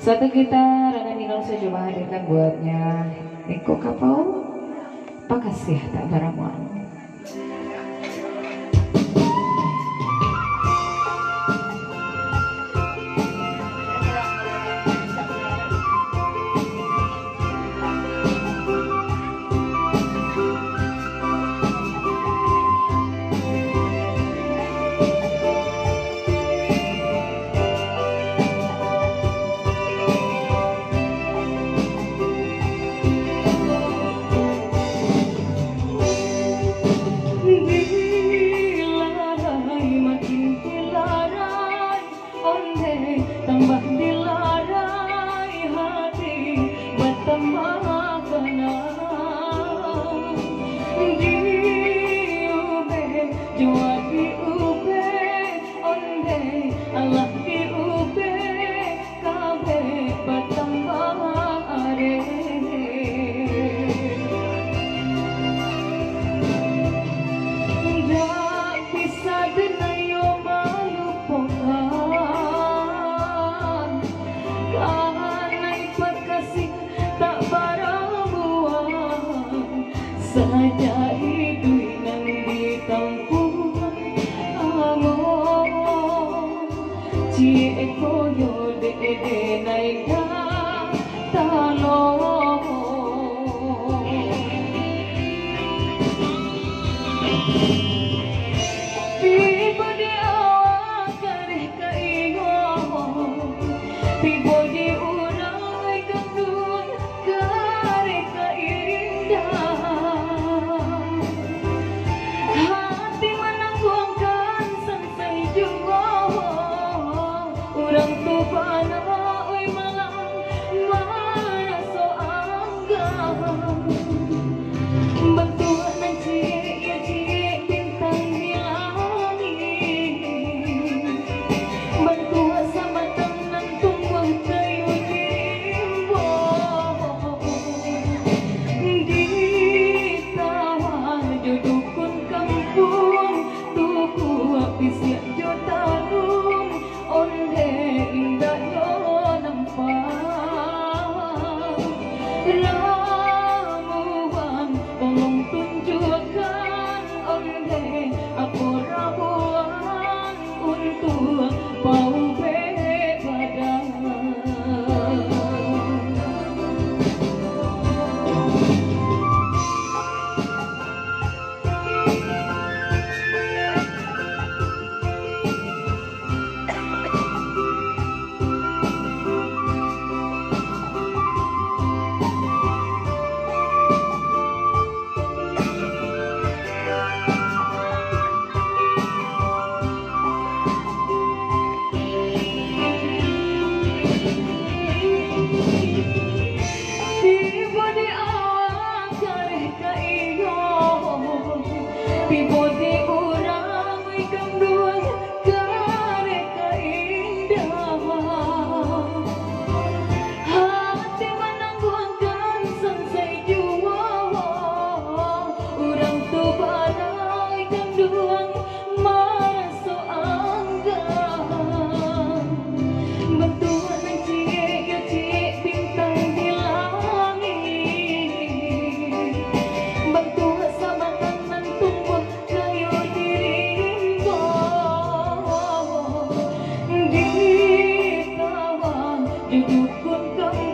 Satu gitar dan ini saya coba hadirkan buatnya Niko Kapau. Pakasih tak baramuan. Tambah dilarai hati bertambah kenal diube jua diube onde Allah diube kabe bertambah are dak bisa denayo malupakan kanai perkasih tak barabuan saja hidup nang ditampuan amon cie koyo de naik talong tiba di awak kareh kaigo tiba di urai kandung kareh keindah hati menangguhkan sampai jua orang tu bana oi malam mana so anggap bentuk nan cie ya cie bintang di langit bentuk sama tangan tumbuh kayu timbo di tawar jodukun kampung tuku apis ya jotarung onde indah yo nampak ramuan tolong tunjukkan onde aku ramuan untuk bau badan tiba di awak kareh kaigo tiba di urang kandung kareh keindah hati menangguhkan sampai jua orang tu badai kandung masuk anggap bentuk nan cie ya cie bintang di langit bentuk sama tangan tumbuh kayu dirimbo di tawar judukun kamu